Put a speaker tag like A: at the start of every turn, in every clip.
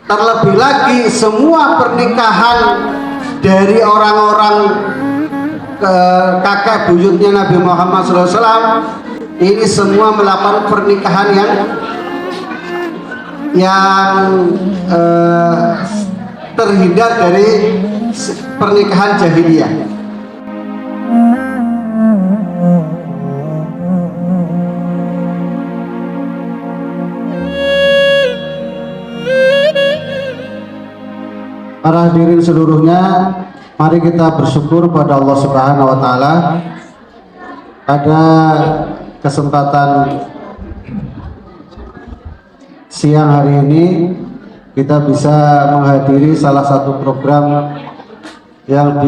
A: Terlebih lagi semua pernikahan dari orang-orang kakek buyutnya Nabi Muhammad SAW ini semua melakukan pernikahan yang terhindar dari pernikahan jahiliyah. Para hadirin seluruhnya, mari kita bersyukur pada Allah Subhanahu wa taala pada kesempatan siang hari ini kita bisa menghadiri salah satu program yang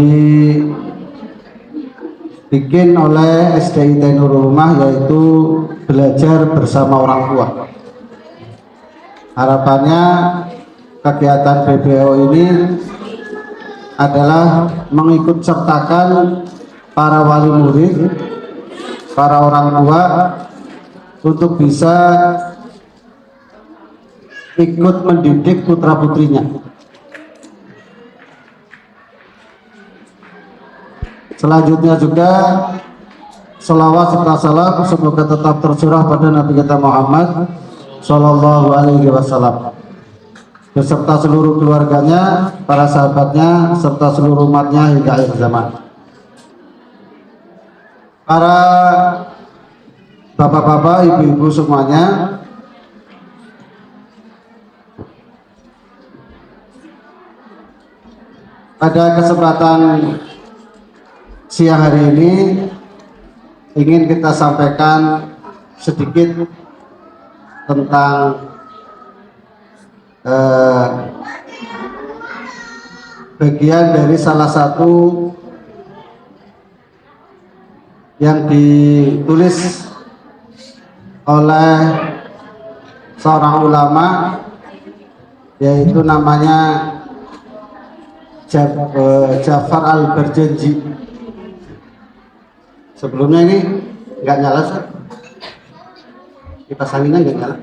A: dibikin oleh SDIT Nurul Rumah, yaitu belajar bersama orang tua. Harapannya kegiatan BBO ini adalah mengikut sertakan para wali murid, para orang tua untuk bisa ikut mendidik putra putrinya. Selanjutnya juga sholawat serta salam semoga tetap tercurah pada Nabi kita Muhammad Shallallahu Alaihi Wasallam beserta seluruh keluarganya, para sahabatnya, serta seluruh umatnya hingga akhir zaman. Para bapak-bapak, ibu-ibu semuanya, pada kesempatan siang hari ini ingin kita sampaikan sedikit tentang bagian dari salah satu yang ditulis oleh seorang ulama, yaitu namanya Ja'far al-Barjanji. Sebelumnya ini nggak nyala, kipas anginnya nggak nyala,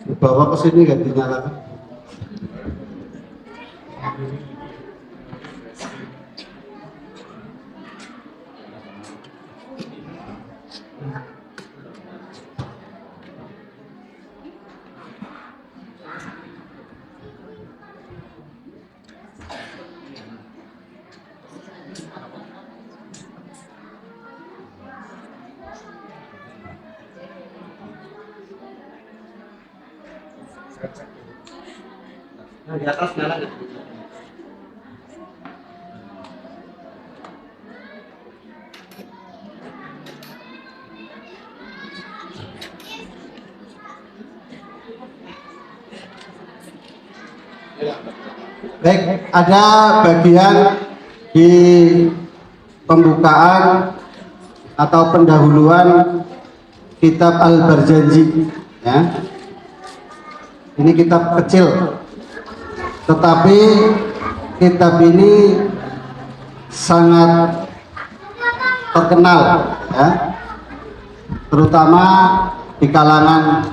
A: dibawa ke sini nggak dinyalakan. Nah, di atas nyala nggak? Baik, ada bagian di pembukaan atau pendahuluan kitab Al-Barjanji, ya. Ini kitab kecil, tetapi kitab ini sangat terkenal, ya, terutama di kalangan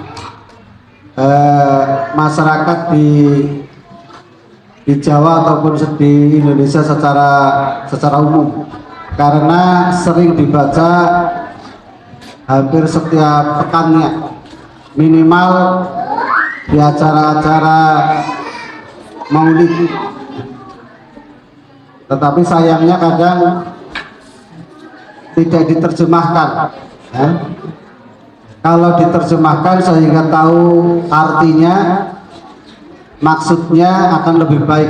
A: masyarakat di Jawa ataupun di Indonesia secara umum, karena sering dibaca hampir setiap pekannya, minimal di acara-acara maulid. Tetapi sayangnya kadang tidak diterjemahkan, ya. Kalau diterjemahkan sehingga tahu artinya, maksudnya akan lebih baik.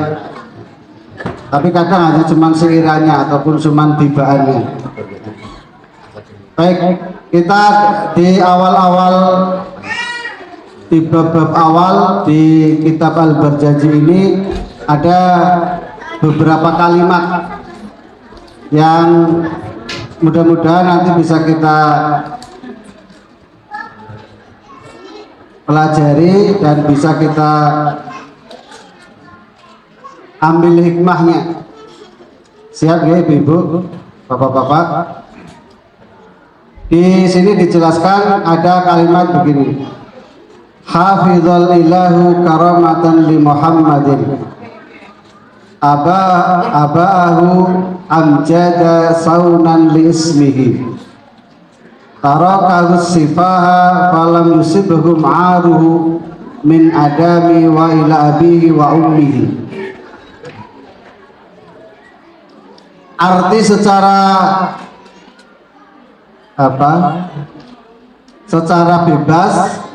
A: Tapi kadang hanya cuman seirannya ataupun cuman tibaannya. Baik, kita di awal-awal, di bab-bab awal di kitab Al-Barjanji ini ada beberapa kalimat yang mudah-mudahan nanti bisa kita pelajari dan bisa kita ambil hikmahnya. Siap ya ibu-ibu, bapak-bapak? Di sini dijelaskan ada kalimat begini: hafizal ilahu karamatan li Muhammadin abaahu amjada saunan li ismihi tarakahu sifaha falam yusibhum aruhu min adami wa ila abihi wa ummihi. Arti secara apa? Secara bebas,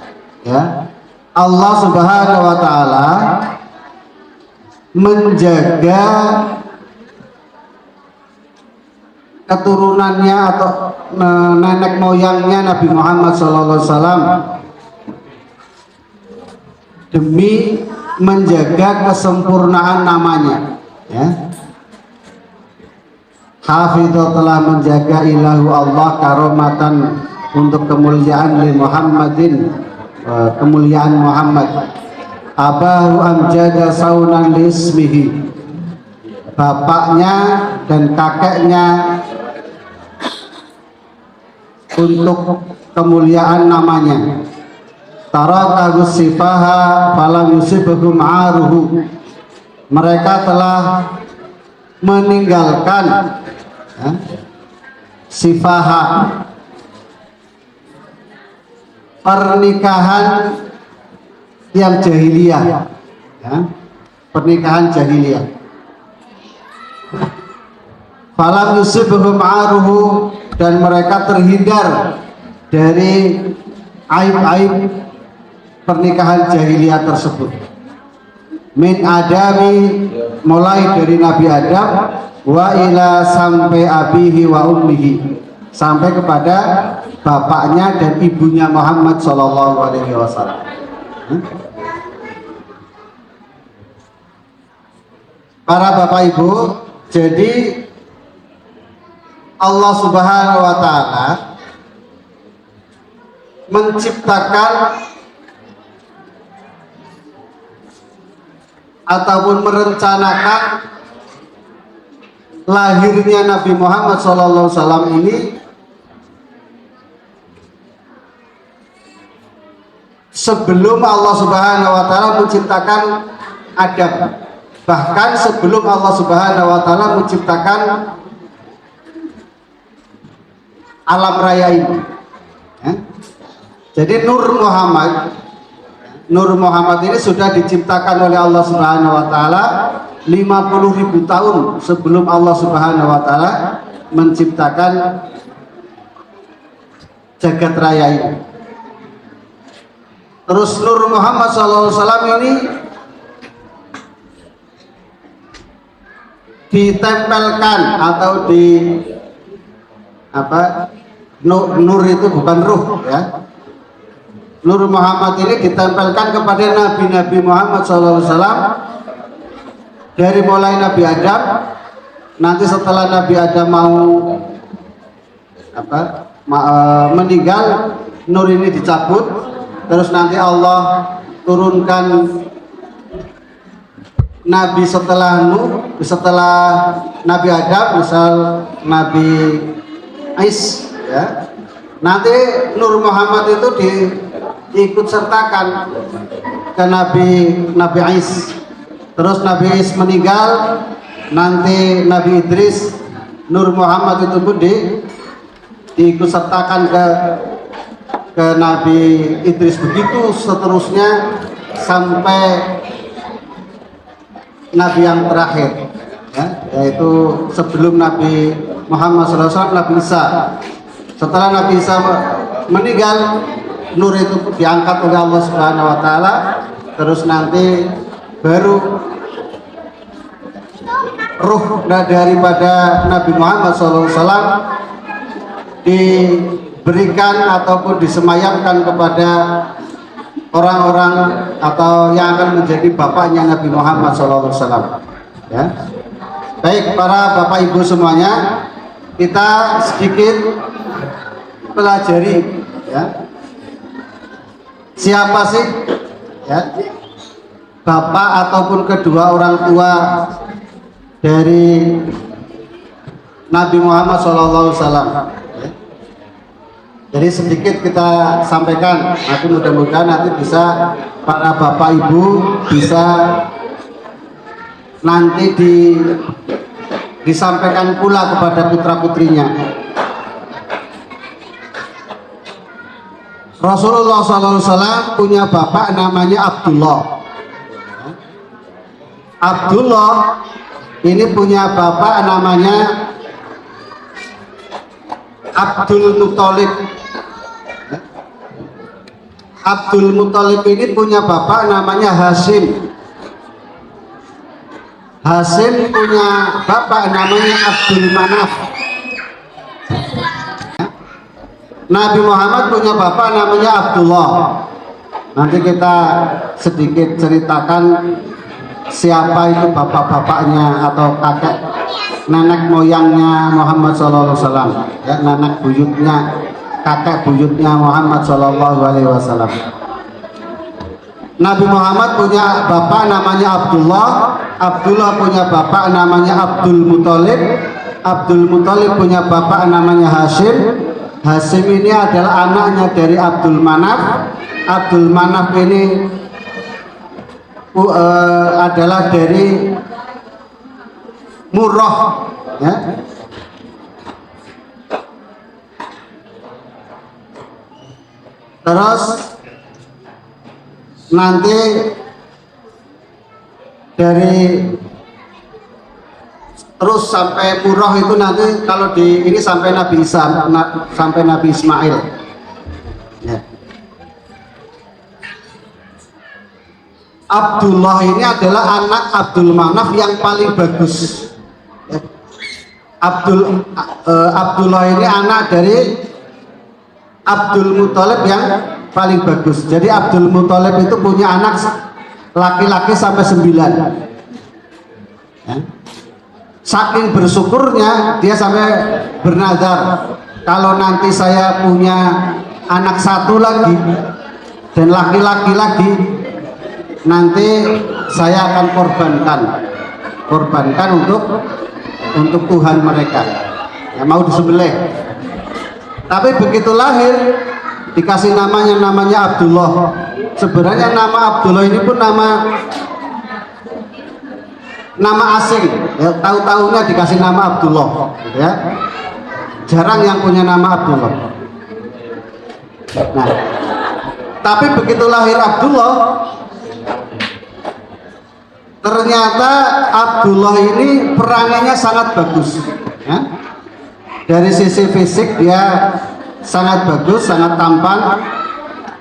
A: ya, Allah Subhanahu wa taala menjaga keturunannya atau nenek moyangnya Nabi Muhammad SAW demi menjaga kesempurnaan namanya, ya. Hafidhah telah menjaga ilahu Allah karomatan untuk kemuliaan li Muhammadin, kemuliaan Muhammad. Abahu amjada saunan li ismihi, bapaknya dan kakeknya untuk kemuliaan namanya. Tarakahu sifaha falam yusibhum aruhu, mereka telah meninggalkan, ya, sifaha, pernikahan yang jahiliyah, ya, pernikahan jahiliyah. Falam yusibhum aruhu, dan mereka terhindar dari aib-aib pernikahan jahiliyah tersebut. Min adami, mulai dari Nabi Adam, wa ila sampai abihi wa ummihi, sampai kepada bapaknya dan ibunya Muhammad sallallahu alaihi wasallam. Para bapak ibu, jadi Allah Subhanahu wa taala menciptakan ataupun merencanakan lahirnya Nabi Muhammad SAW ini sebelum Allah Subhanahu wa taala menciptakan Adam, bahkan sebelum Allah Subhanahu wa taala menciptakan alam raya ini, ya. Jadi Nur Muhammad ini sudah diciptakan oleh Allah Subhanahu wa taala 50.000 tahun sebelum Allah Subhanahu wa taala menciptakan jagat raya ini. Terus Nur Muhammad SAW ini ditempelkan atau di apa? Nur itu bukan ruh, ya. Nur Muhammad ini ditempelkan kepada Nabi Muhammad SAW dari mulai Nabi Adam. Nanti setelah Nabi Adam mau meninggal, nur ini dicabut, terus nanti Allah turunkan Nabi setelah Nabi Adam, misal Nabi Ais, ya. Nanti Nur Muhammad itu diikut sertakan ke Nabi Ais. Terus Nabi Ais meninggal, nanti Nabi Idris, Nur Muhammad itu pun diikut sertakan ke Nabi Idris, begitu seterusnya sampai Nabi yang terakhir, ya, yaitu sebelum Nabi Muhammad SAW, Nabi Isa. Setelah Nabi Isa meninggal, nur itu diangkat oleh Allah Subhanahu wa taala, terus nanti baru ruh daripada Nabi Muhammad SAW diberikan ataupun disemayamkan kepada orang-orang atau yang akan menjadi bapaknya Nabi Muhammad SAW, ya. Baik para bapak ibu semuanya, kita sedikit pelajari, ya, siapa sih, ya, bapak ataupun kedua orang tua dari Nabi Muhammad SAW, ya. Jadi sedikit kita sampaikan, nanti mudah-mudahan nanti bisa para bapak ibu bisa nanti disampaikan pula kepada putra putrinya. Rasulullah SAW punya bapak namanya Abdullah. Abdullah ini punya bapak namanya Abdul Muthalib. Abdul Muthalib ini punya bapak namanya Hashim. Hashim punya bapak namanya Abdul Manaf. Nabi Muhammad punya bapak namanya Abdullah. Nanti kita sedikit ceritakan siapa itu bapak-bapaknya atau kakek nenek moyangnya Muhammad SAW, ya, nenek buyutnya, kakek buyutnya Muhammad SAW. Nabi Muhammad punya bapak namanya Abdullah. Abdullah punya bapak namanya Abdul Muthalib. Abdul Muthalib punya bapak namanya Hashim. Hashim ini adalah anaknya dari Abdul Manaf. Abdul Manaf ini adalah dari Murrah, ya. Terus nanti dari terus sampai Murrah itu nanti kalau di ini sampai Nabi Isa, sampai Nabi Ismail, ya. Abdullah ini adalah anak Abdul Manaf yang paling bagus, ya. Abdullah ini anak dari Abdul Muthalib yang paling bagus. Jadi Abdul Muthalib itu punya anak laki-laki sampai 9, ya. Saking bersyukurnya dia sampai bernazar, kalau nanti saya punya anak satu lagi dan laki-laki lagi, nanti saya akan korbankan untuk Tuhan mereka, ya, mau disembelih. Tapi begitu lahir dikasih namanya Abdullah. Sebenarnya nama Abdullah ini pun nama asing, ya, tahu-tahunya dikasih nama Abdullah, ya. Jarang yang punya nama Abdullah. Nah, tapi begitu lahir Abdullah, ternyata Abdullah ini perangannya sangat bagus, ya. Dari sisi fisik dia sangat bagus, sangat tampan.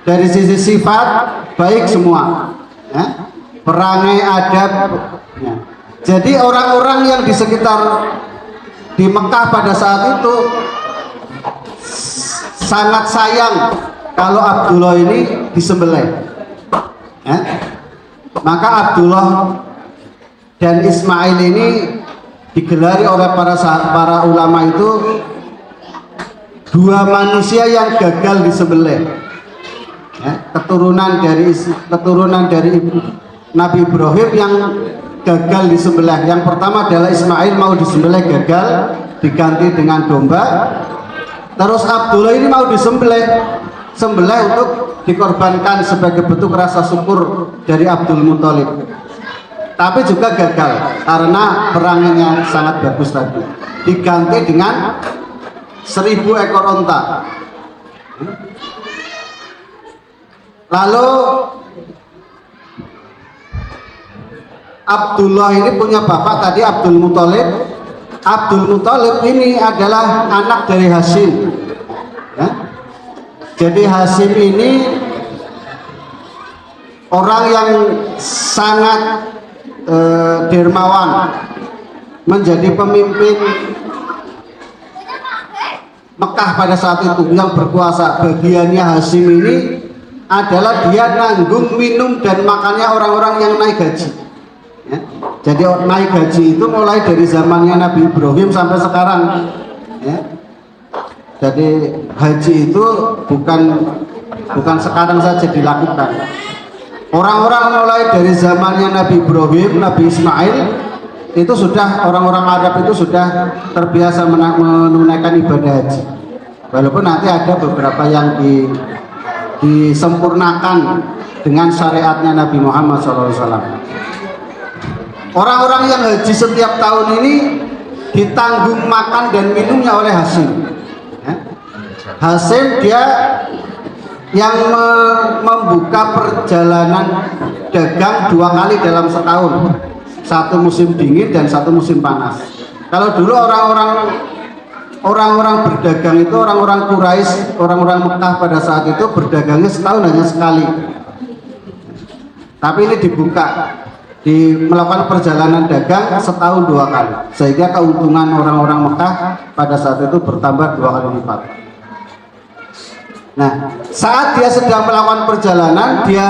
A: Dari sisi sifat baik semua, ya. Perangai, adab, ya. Jadi orang-orang yang di sekitar di Mekah pada saat itu sangat sayang kalau Abdullah ini disembelih, ya. Maka Abdullah dan Ismail ini digelari oleh para ulama itu dua manusia yang gagal disembelih, ya. Keturunan dari Nabi Ibrahim yang gagal disembelih. Yang pertama adalah Ismail mau disembelih gagal, diganti dengan domba. Terus Abdullah ini mau sembelih untuk dikorbankan sebagai bentuk rasa syukur dari Abdul Muthalib. Tapi juga gagal karena perangnya sangat bagus tadi. Diganti dengan 1000 ekor onta. Lalu Abdullah ini punya bapak tadi Abdul Muthalib. Abdul Muthalib ini adalah anak dari Hashim, ya. Jadi Hashim ini orang yang sangat dermawan, menjadi pemimpin Mekah pada saat itu yang berkuasa. Bagiannya Hashim ini adalah dia nanggung minum dan makannya orang-orang yang naik haji, ya. Jadi naik haji itu mulai dari zamannya Nabi Ibrahim sampai sekarang, ya. Jadi haji itu bukan sekarang saja dilakukan. Orang-orang mulai dari zamannya Nabi Ibrahim, Nabi Ismail itu sudah, orang-orang Arab itu sudah terbiasa menunaikan ibadah haji. Walaupun nanti ada beberapa yang disempurnakan dengan syariatnya Nabi Muhammad SAW. Orang-orang yang haji setiap tahun ini ditanggung makan dan minumnya oleh Hasyim. Hasyim dia yang membuka perjalanan dagang 2 kali dalam setahun, satu musim dingin dan satu musim panas. Kalau dulu orang-orang berdagang itu, orang-orang Quraisy, orang-orang Mekah pada saat itu berdagangnya setahun hanya sekali. Tapi ini dibuka, melakukan perjalanan dagang setahun 2 kali, sehingga keuntungan orang-orang Mekah pada saat itu bertambah 2 kali lipat. Nah, saat dia sedang melakukan perjalanan, dia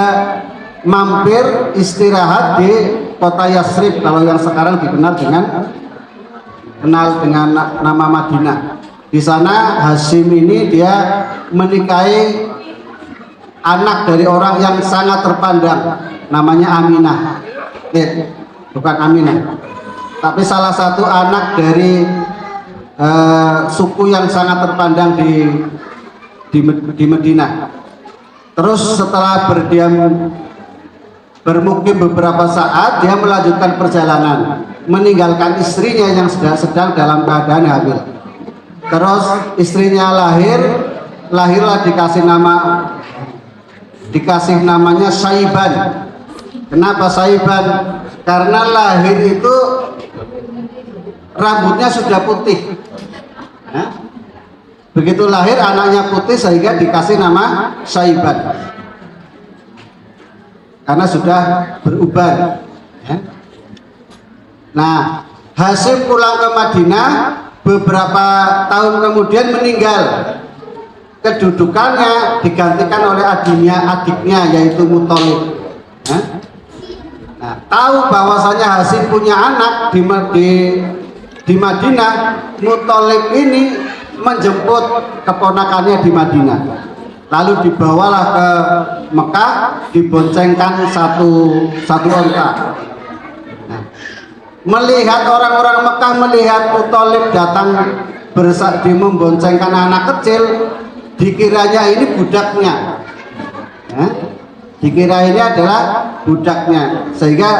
A: mampir istirahat di kota Yasrib, kalau yang sekarang dikenal dengan nama Madinah. Di sana Hasyim ini dia menikahi anak dari orang yang sangat terpandang, namanya Aminah. Bukan Aminah, tapi salah satu anak dari suku yang sangat terpandang di Madinah. Terus setelah bermukim beberapa saat, dia melanjutkan perjalanan, meninggalkan istrinya yang sedang dalam keadaan hamil. Terus istrinya lahirlah dikasih namanya Syaiban. Kenapa Syaiban? Karena lahir itu rambutnya sudah putih. Begitu lahir anaknya putih sehingga dikasih nama Syaiban, karena sudah beruban. Nah, Hasyim pulang ke Madinah, beberapa tahun kemudian meninggal. Kedudukannya digantikan oleh adiknya yaitu Muthalib. Nah, tahu bahwasanya Hasyim punya anak di Madinah, Muthalib ini menjemput keponakannya di Madinah. Lalu dibawalah ke Mekah, diboncengkan satu onta. Nah, melihat orang-orang Mekah melihat Muthalib datang memboncengkan anak kecil, dikiranya ini budaknya. Dikira ini adalah budaknya, sehingga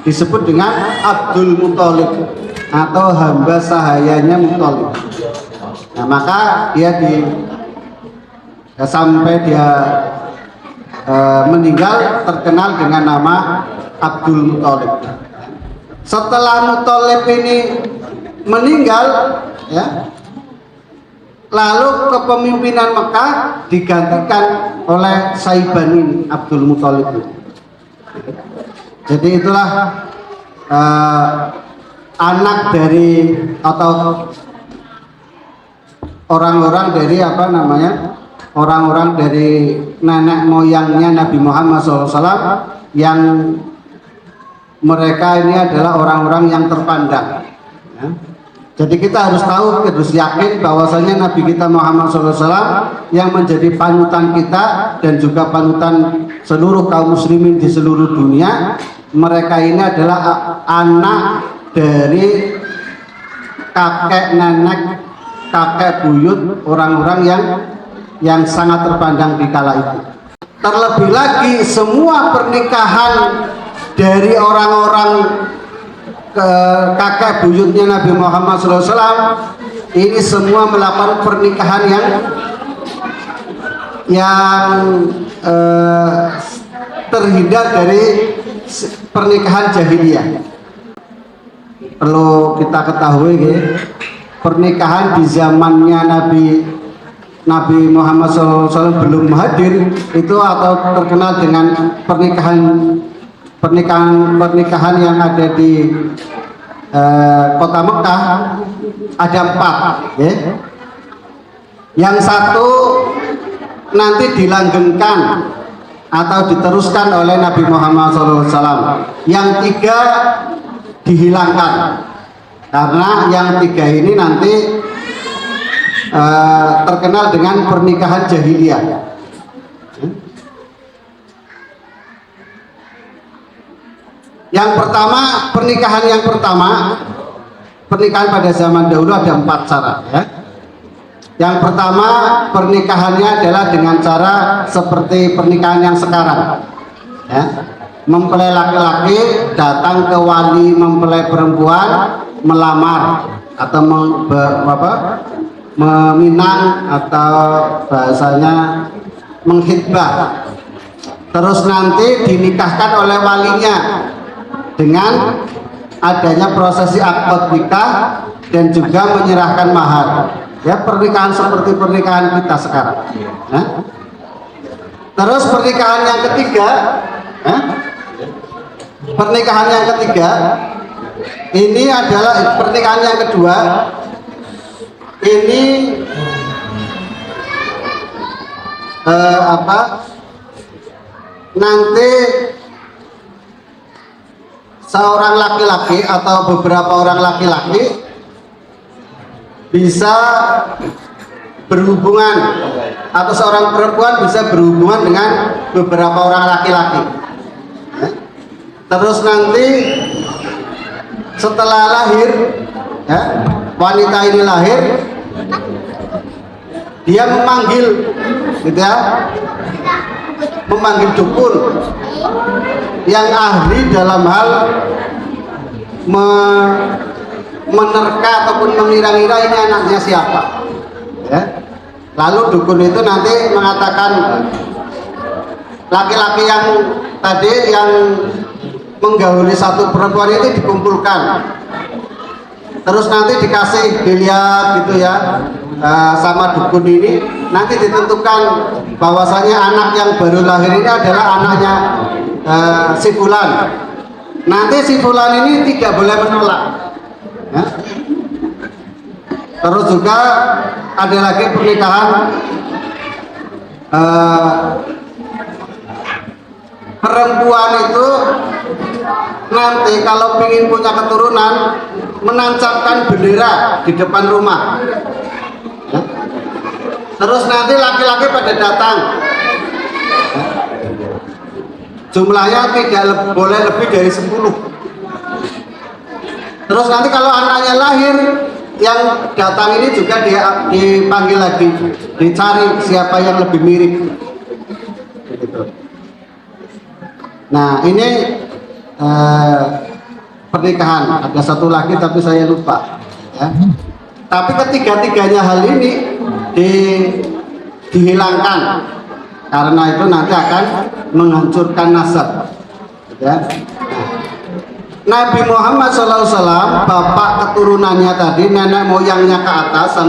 A: disebut dengan Abdul Muthalib atau hamba sahayanya Muthalib. Nah, maka dia sampai dia meninggal terkenal dengan nama Abdul Muthalib. Setelah Muthalib ini meninggal, lalu kepemimpinan Mekah digantikan oleh Syaiban ini, Abdul Muthalib. Jadi itulah anak dari atau orang-orang dari orang-orang dari nenek moyangnya Nabi Muhammad SAW, yang mereka ini adalah orang-orang yang terpandang. Jadi kita harus tahu, harus yakin bahwasanya Nabi kita Muhammad SAW yang menjadi panutan kita dan juga panutan seluruh kaum muslimin di seluruh dunia. Mereka ini adalah anak dari kakek nenek, kakek buyut orang-orang yang sangat terpandang di kala itu. Terlebih lagi semua pernikahan dari orang-orang kakek buyutnya Nabi Muhammad SAW ini semua melakukan pernikahan yang terhindar dari pernikahan jahiliyah. Perlu kita ketahui, pernikahan di zamannya Nabi Muhammad SAW belum hadir itu, atau terkenal dengan pernikahan yang ada di kota Mekah ada 4, Yang satu nanti dilanggengkan atau diteruskan oleh Nabi Muhammad SAW. Yang 3 dihilangkan, karena yang 3 ini nanti terkenal dengan pernikahan jahiliyah. Yang pertama, pernikahan pada zaman dahulu ada 4 syarat, Yang pertama, pernikahannya adalah dengan cara seperti pernikahan yang sekarang, ya. Mempelai laki-laki datang ke wali mempelai perempuan melamar atau meminang atau bahasanya menghitbah. Terus nanti dinikahkan oleh walinya dengan adanya prosesi akad nikah dan juga menyerahkan mahar. Ya, pernikahan seperti pernikahan kita sekarang. Ya. Terus pernikahan yang ketiga, ya, pernikahan yang ketiga ini adalah pernikahan yang kedua. Ini nanti seorang laki-laki atau beberapa orang laki-laki bisa berhubungan, atau seorang perempuan bisa berhubungan dengan beberapa orang laki-laki. Terus nanti setelah lahir, ya, wanita ini lahir, dia memanggil, gitu ya, memanggil dukun yang ahli dalam hal menerka ataupun mengira-ngira ini anaknya siapa, ya. Lalu dukun itu nanti mengatakan laki-laki yang tadi yang menggauli satu perempuan itu dikumpulkan, terus nanti dikasih dilihat gitu ya, sama dukun ini nanti ditentukan bahwasanya anak yang baru lahir ini adalah anaknya si fulan. Nanti si fulan ini tidak boleh menolak, ya. Terus juga ada lagi pernikahan perempuan itu nanti kalau ingin punya keturunan menancapkan bendera di depan rumah, ya. Terus nanti laki-laki pada datang, ya. Jumlahnya tidak boleh lebih dari 10. Terus nanti kalau anaknya lahir, yang datang ini juga dipanggil lagi, dicari siapa yang lebih mirip. Nah, ini pernikahan. Ada satu lagi tapi saya lupa, ya. Tapi ketiga-tiganya hal ini dihilangkan karena itu nanti akan menghancurkan nasab, ya. Nabi Muhammad SAW, bapak keturunannya tadi, nenek moyangnya ke atas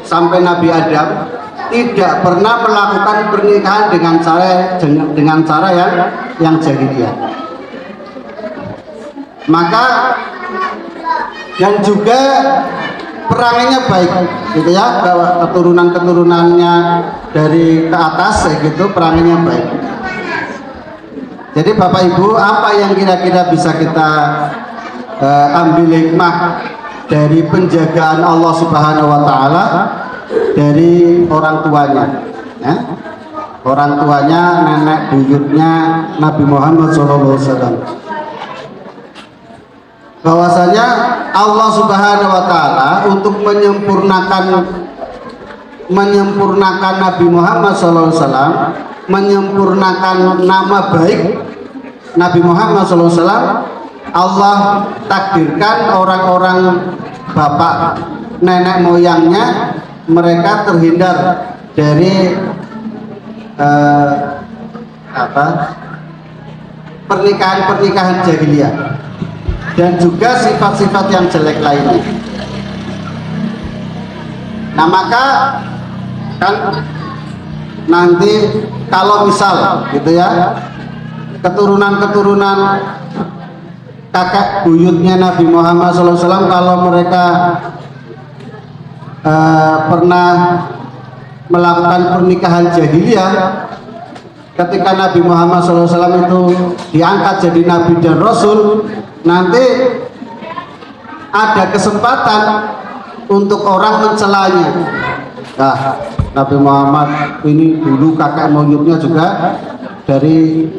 A: sampai Nabi Adam, tidak pernah melakukan pernikahan dengan cara yang jahiliyah. Maka dan juga perangannya baik, gitu ya, bahwa keturunannya dari ke atas, gitu, perangannya baik. Jadi Bapak Ibu, apa yang kira-kira bisa kita ambil hikmah dari penjagaan Allah Subhanahu wa Ta'ala dari orang tuanya, ya? Orang tuanya, nenek buyutnya Nabi Muhammad SAW. Bahwasanya Allah Subhanahu wa Ta'ala untuk menyempurnakan Nabi Muhammad SAW, menyempurnakan nama baik Nabi Muhammad SAW, Allah takdirkan orang-orang bapak nenek moyangnya mereka terhindar dari pernikahan jahiliyah dan juga sifat-sifat yang jelek lainnya. Nah, maka kan nanti kalau misal gitu ya, keturunan kakek buyutnya Nabi Muhammad SAW, kalau mereka pernah melakukan pernikahan jahiliyah, ketika Nabi Muhammad SAW itu diangkat jadi Nabi dan Rasul, nanti ada kesempatan untuk orang mencelanya. Nah, Nabi Muhammad ini dulu kakek moyutnya juga dari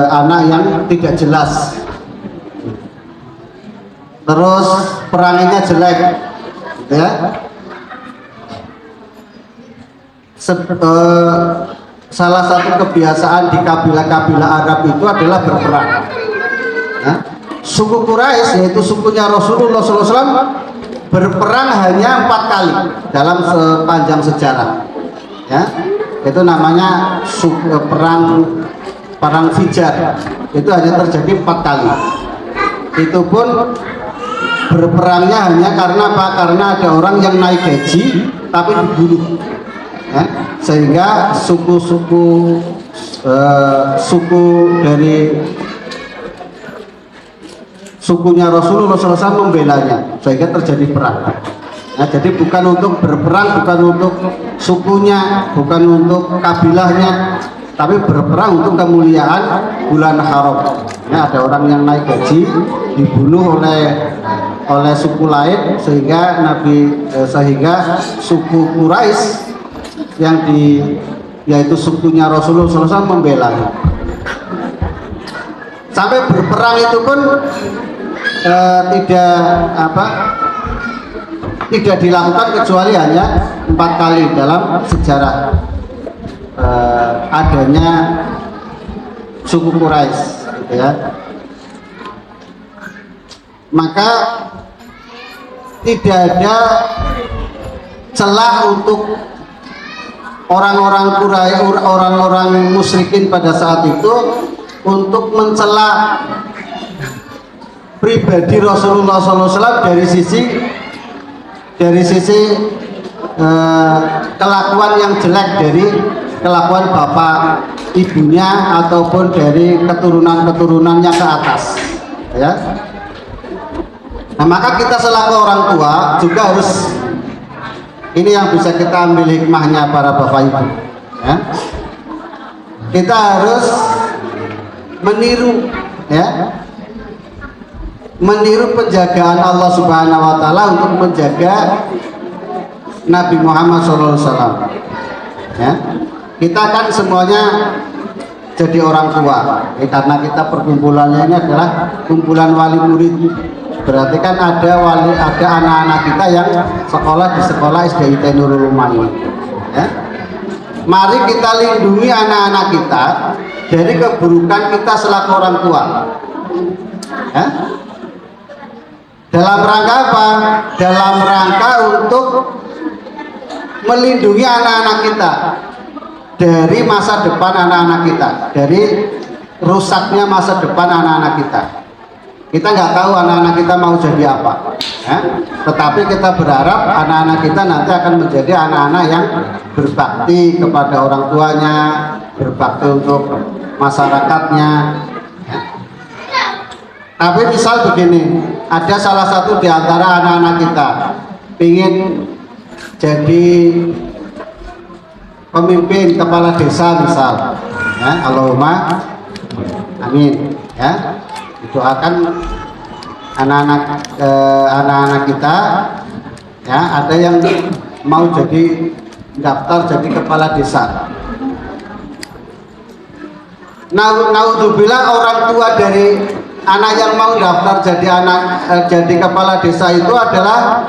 A: anak yang tidak jelas, terus perangannya jelek, gitu ya. salah satu kebiasaan di kabilah-kabilah Arab itu adalah berperang. Ya. Suku Quraisy, yaitu sukunya Rasulullah SAW, berperang hanya 4 kali dalam sepanjang sejarah. Ya, itu namanya perang Fijar. Itu hanya terjadi 4 kali. Itu pun berperangnya hanya karena apa? Karena ada orang yang naik haji tapi dibunuh. Ya, sehingga suku dari sukunya Rasulullah SAW membelanya, sehingga terjadi perang. Nah, jadi bukan untuk berperang, bukan untuk sukunya, bukan untuk kabilahnya, tapi berperang untuk kemuliaan bulan haram. Ya, ada orang yang naik haji dibunuh oleh suku lain, sehingga sehingga suku Quraisy yaitu sukunya Rasulullah SAW membelanya. Sampai berperang itu pun tidak dilakukan kecuali hanya 4 kali dalam sejarah adanya suku Quraisy, gitu ya. Maka tidak ada celah untuk orang-orang musyrikin pada saat itu untuk mencela pribadi Rasulullah SAW dari sisi kelakuan yang jelek, dari kelakuan bapak ibunya ataupun dari keturunan-keturunannya ke atas, ya. Nah, maka kita selaku orang tua juga harus, ini yang bisa kita ambil hikmahnya para bapak ibu, ya. Kita harus meniru, ya, meniru penjagaan Allah Subhanahu wa Ta'ala untuk menjaga Nabi Muhammad SAW. Ya, kita kan semuanya jadi orang tua, ya, karena kita perkumpulannya ini adalah kumpulan wali murid. Berarti kan ada anak-anak kita yang sekolah di sekolah SDIT Nurul Umani. Ya. Mari kita lindungi anak-anak kita dari keburukan kita selaku orang tua. Ya. Dalam rangka apa? Dalam rangka untuk melindungi anak-anak kita dari masa depan anak-anak kita, dari rusaknya masa depan anak-anak kita. Kita nggak tahu anak-anak kita mau jadi apa, ya? Tetapi kita berharap anak-anak kita nanti akan menjadi anak-anak yang berbakti kepada orang tuanya, berbakti untuk masyarakatnya. Ya. Tapi misal begini, ada salah satu di antara anak-anak kita ingin jadi pemimpin kepala desa misal, ya, Allahumma amin, ya. Doakan anak-anak kita, ya, ada yang mau jadi daftar jadi kepala desa. Naudzubillah, orang tua dari anak yang mau daftar jadi kepala desa itu adalah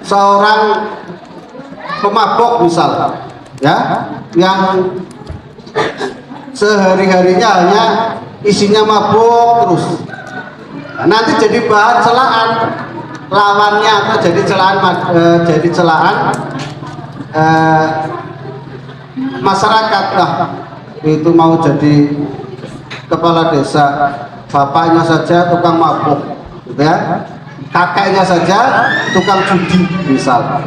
A: seorang pemabok misal, ya, yang sehari-harinya hanya isinya mabuk terus. Nah, nanti jadi bahan celaan lawannya, atau jadi celaan masyarakat. Lah, itu mau jadi kepala desa, bapaknya saja tukang mabuk, gitu ya, kakeknya saja tukang judi misal.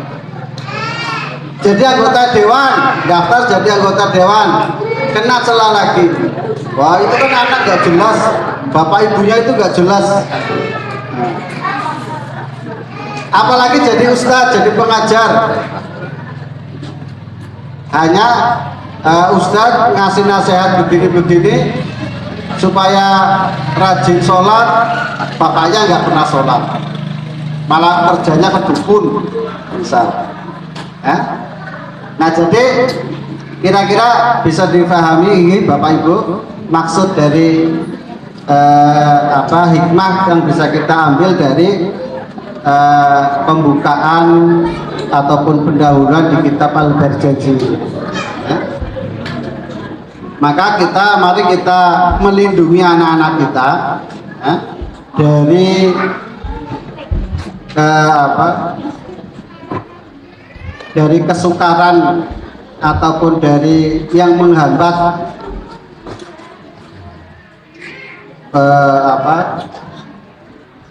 A: Jadi anggota dewan, daftar jadi anggota dewan, kena celah lagi. Wah, itu kan anak gak jelas, bapak ibunya itu gak jelas. Apalagi jadi ustadz, jadi pengajar, hanya ustadz ngasih nasihat begini-begini supaya rajin sholat, bapaknya nggak pernah sholat, malah kerjanya ke dukun misal. Nah, jadi kira-kira bisa difahami ini Bapak Ibu maksud dari hikmah yang bisa kita ambil dari pembukaan ataupun pendahuluan di kitab Al-Barjaji. Maka mari kita melindungi anak-anak kita ya, dari dari kesukaran ataupun dari yang menghambat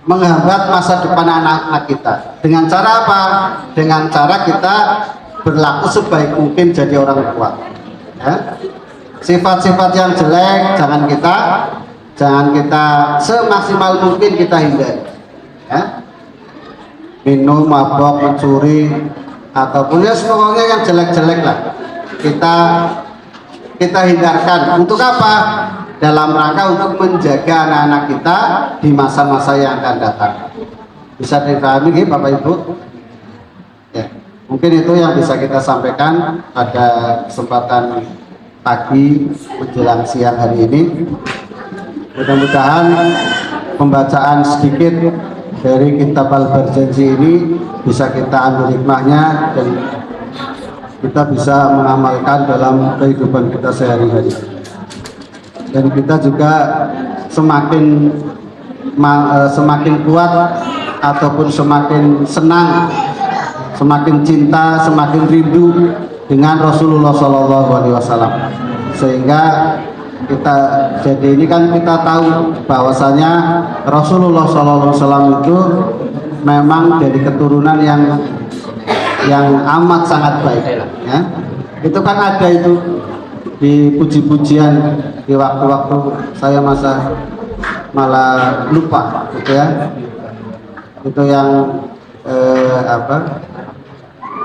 A: menghambat masa depan anak-anak kita. Dengan cara apa? Dengan cara kita berlaku sebaik mungkin jadi orang tua ya. Sifat-sifat yang jelek jangan kita semaksimal mungkin kita hindari ya. Minum, mabok, mencuri ataupun ya semuanya yang jelek-jelek lah kita hindarkan. Untuk apa? Dalam rangka untuk menjaga anak-anak kita di masa-masa yang akan datang. Bisa dipahami ya, Bapak Ibu ya. Mungkin itu yang bisa kita sampaikan pada kesempatan pagi menjelang siang hari ini. Mudah-mudahan pembacaan sedikit dari kitab Al-Barjanji ini bisa kita ambil hikmahnya dan kita bisa mengamalkan dalam kehidupan kita sehari-hari. Dan kita juga semakin kuat ataupun semakin senang, semakin cinta, semakin rindu dengan Rasulullah SAW. Sehingga jadi ini kan kita tahu bahwasanya Rasulullah SAW itu memang dari keturunan yang amat sangat baik ya. Itu kan ada itu di puji-pujian di waktu-waktu saya malah lupa gitu ya. Itu yang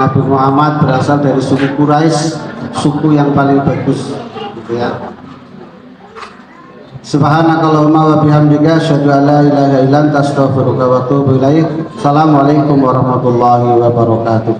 A: Nabi Muhammad berasal dari suku Quraisy, suku yang paling bagus gitu ya. Subhanakallahumma wa bihamdika asyhadu an la ilaha illa anta astaghfiruka wa atubu ilaik. Assalamualaikum warahmatullahi wabarakatuh.